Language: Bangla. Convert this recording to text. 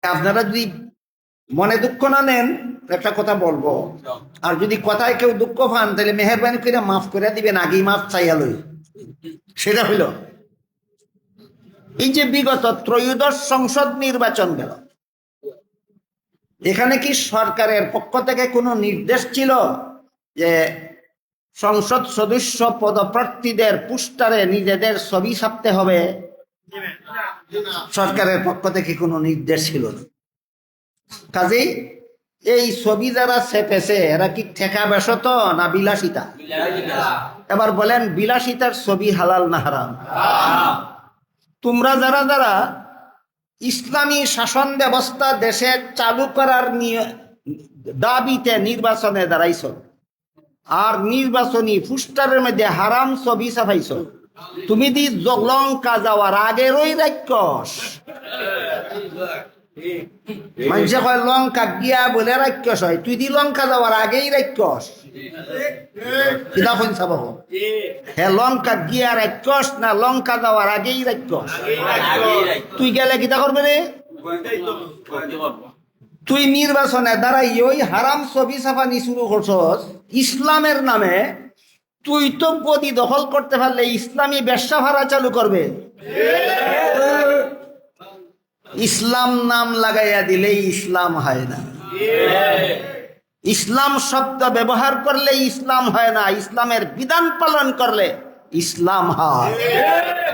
আপনারা যদি মনে দুঃখ না নেন একটা কথা বলবো, আর যদি কথায় কেউ দুঃখ পান তাহলে মেহরবানি করে মাফ করে দিবেন, আগেই মাফ চাইয়া লই। সেটা হইল এই যে বিগত ত্রয়োদশ সংসদ নির্বাচন গেল, এখানে কি সরকারের পক্ষ থেকে কোনো নির্দেশ ছিল যে সংসদ সদস্য পদপ্রার্থীদের পোস্টারে নিজেদের ছবি ছাপতে হবে? সরকারের পক্ষ থেকে কোনো নির্দেশ ছিল না। কাজেই এই ছবি যারা ছেপেছে এরা কি ঠেকা বেশত না বিলাসিতা? এবার বলেন, বিলাসিতার ছবি হালাল না হারাম? তোমরা যারা যারা ইসলামী শাসন ব্যবস্থা দেশে চালু করার দাবিতে নির্বাচনে দাঁড়াইছ, আর নির্বাচনী পোস্টারের মধ্যে হারাম ছবি ছাপাইছ, তুমি দি লঙ্কা যাওয়ার আগেরই রাক্ষস। মানুষে কয় লঙ্কা গিয়া বলে রাক্ষস হয়, তুই দি লঙ্কা যাওয়ার আগেই রাক্ষস। কিতা কইন চাব, হে লঙ্কা গিয়া রাক্ষস না লঙ্কা যাওয়ার আগেই রাক্ষস? তুই গেলে কিতা করবে রে? তুই নির্বাচনে দাঁড়াই ওই হারাম ছবি ছাপানি শুরু করছস ইসলামের নামে। তুই তো গদি দখল করতে পারলে ইসলামী ব্যবসা ভাড়া চালু করবে। ইসলাম নাম লাগাইয়া দিলেই ইসলাম হয় না, ইসলাম শব্দ ব্যবহার করলে ইসলাম হয় না, ইসলামের বিধান পালন করলে ইসলাম হয়।